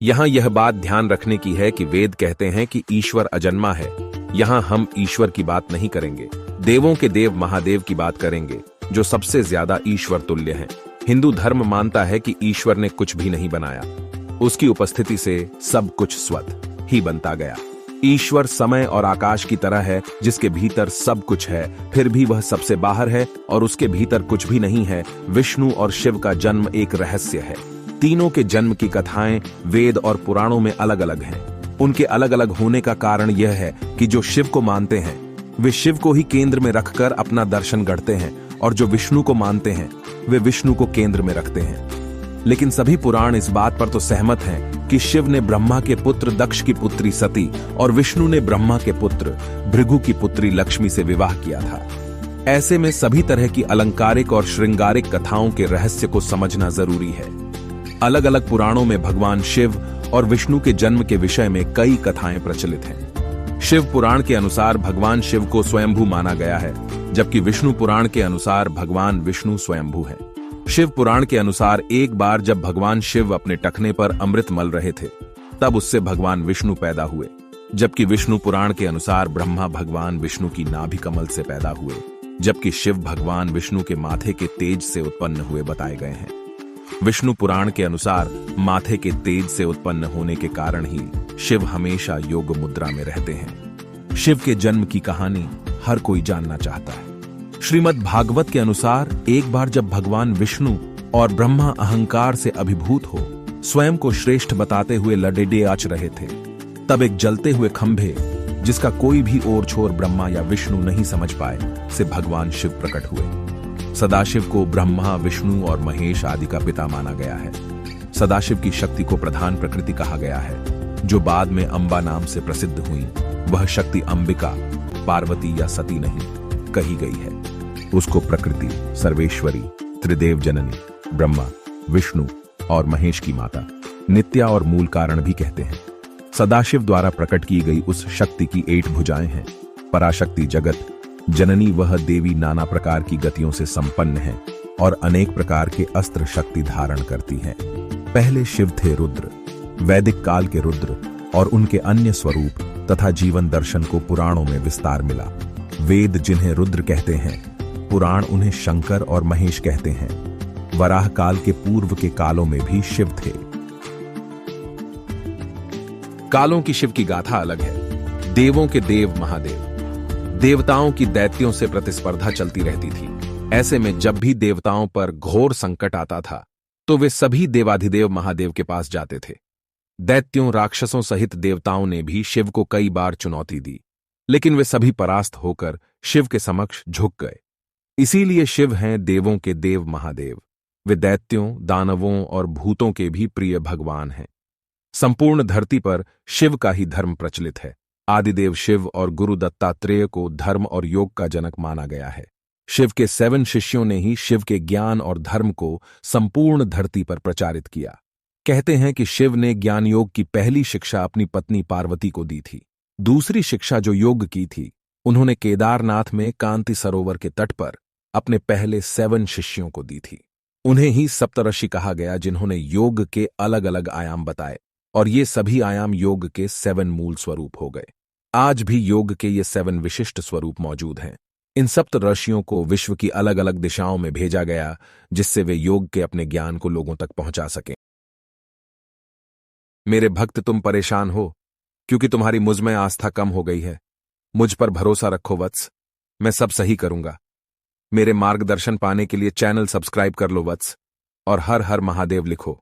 यहाँ यह बात ध्यान रखने की है कि वेद कहते हैं कि ईश्वर अजन्मा है। यहाँ हम ईश्वर की बात नहीं करेंगे, देवों के देव महादेव की बात करेंगे, जो सबसे ज्यादा ईश्वर तुल्य हैं। हिंदू धर्म मानता है कि ईश्वर ने कुछ भी नहीं बनाया, उसकी उपस्थिति से सब कुछ स्वतः ही बनता गया। ईश्वर समय और आकाश की तरह है, जिसके भीतर सब कुछ है, फिर भी वह सबसे बाहर है और उसके भीतर कुछ भी नहीं है। विष्णु और शिव का जन्म एक रहस्य है। तीनों के जन्म की कथाएं वेद और पुराणों में अलग अलग हैं। उनके अलग अलग होने का कारण यह है कि जो शिव को मानते हैं वे शिव को ही केंद्र में रखकर अपना दर्शन गढ़ते हैं, और जो विष्णु को मानते हैं वे विष्णु को केंद्र में रखते हैं। लेकिन सभी पुराण इस बात पर तो सहमत हैं कि शिव ने ब्रह्मा के पुत्र दक्ष की पुत्री सती और विष्णु ने ब्रह्मा के पुत्र भृगु की पुत्री लक्ष्मी से विवाह किया था। ऐसे में सभी तरह की अलंकारिक और श्रृंगारिक कथाओं के रहस्य को समझना जरूरी है। अलग अलग पुराणों में भगवान शिव और विष्णु के जन्म के विषय में कई कथाएं प्रचलित हैं। शिव पुराण के अनुसार भगवान शिव को स्वयंभू माना गया है, जबकि विष्णु पुराण के अनुसार भगवान विष्णु स्वयंभू हैं। शिव पुराण के अनुसार एक बार जब भगवान शिव अपने टखने पर अमृत मल रहे थे, तब उससे भगवान विष्णु पैदा हुए, जबकि विष्णु पुराण के अनुसार ब्रह्मा भगवान विष्णु की नाभि कमल से पैदा हुए, जबकि शिव भगवान विष्णु के माथे के तेज से उत्पन्न हुए बताए गए हैं। विष्णु पुराण के अनुसार माथे के तेज से उत्पन्न होने के कारण ही शिव हमेशा योग मुद्रा में रहते हैं। शिव के जन्म की कहानी हर कोई जानना चाहता है। श्रीमद् भागवत के अनुसार एक बार जब भगवान विष्णु और ब्रह्मा अहंकार से अभिभूत हो स्वयं को श्रेष्ठ बताते हुए लडेडे आच रहे थे, तब एक जलते हुए खंभे, जिसका कोई भी ओर छोर ब्रह्मा या विष्णु नहीं समझ पाए, से भगवान शिव प्रकट हुए। सदाशिव को ब्रह्मा विष्णु और महेश आदि का पिता माना गया है। सदाशिव की शक्ति को प्रधान प्रकृति कहा गया है, जो बाद में अंबा नाम से प्रसिद्ध हुई। वह शक्ति अंबिका, पार्वती या सती नहीं कही गई है। उसको प्रकृति, सर्वेश्वरी, त्रिदेव जननी, ब्रह्मा, विष्णु और महेश की माता, नित्या और मूल कारण भी कहते हैं। सदाशिव द्वारा प्रकट की गई उस शक्ति की 8 भुजाएं हैं। पराशक्ति जगत जननी वह देवी नाना प्रकार की गतियों से संपन्न है और अनेक प्रकार के अस्त्र शक्ति धारण करती हैं। पहले शिव थे रुद्र, वैदिक काल के रुद्र, और उनके अन्य स्वरूप तथा जीवन दर्शन को पुराणों में विस्तार मिला। वेद जिन्हें रुद्र कहते हैं, पुराण उन्हें शंकर और महेश कहते हैं। वराह काल के पूर्व के कालों में भी शिव थे। कालों की शिव की गाथा अलग है। देवों के देव महादेव, देवताओं की दैत्यों से प्रतिस्पर्धा चलती रहती थी। ऐसे में जब भी देवताओं पर घोर संकट आता था, तो वे सभी देवाधिदेव महादेव के पास जाते थे। दैत्यों, राक्षसों सहित देवताओं ने भी शिव को कई बार चुनौती दी, लेकिन वे सभी परास्त होकर शिव के समक्ष झुक गए। इसीलिए शिव हैं देवों के देव महादेव। वे दैत्यों, दानवों और भूतों के भी प्रिय भगवान हैं। संपूर्ण धरती पर शिव का ही धर्म प्रचलित है। आदिदेव शिव और गुरु दत्तात्रेय को धर्म और योग का जनक माना गया है। शिव के 7 शिष्यों ने ही शिव के ज्ञान और धर्म को संपूर्ण धरती पर प्रचारित किया। कहते हैं कि शिव ने ज्ञान योग की पहली शिक्षा अपनी पत्नी पार्वती को दी थी। दूसरी शिक्षा जो योग की थी, उन्होंने केदारनाथ में कांति सरोवर के तट पर अपने पहले 7 शिष्यों को दी थी। उन्हें ही सप्तऋषि कहा गया, जिन्होंने योग के अलग अलग आयाम बताए, और ये सभी आयाम योग के 7 मूल स्वरूप हो गए। आज भी योग के ये 7 विशिष्ट स्वरूप मौजूद हैं। इन सप्तऋषियों को विश्व की अलग अलग दिशाओं में भेजा गया, जिससे वे योग के अपने ज्ञान को लोगों तक पहुंचा सकें। मेरे भक्त, तुम परेशान हो क्योंकि तुम्हारी मुझ में आस्था कम हो गई है। मुझ पर भरोसा रखो वत्स, मैं सब सही करूंगा। मेरे मार्गदर्शन पाने के लिए चैनल सब्सक्राइब कर लो वत्स, और हर हर महादेव लिखो।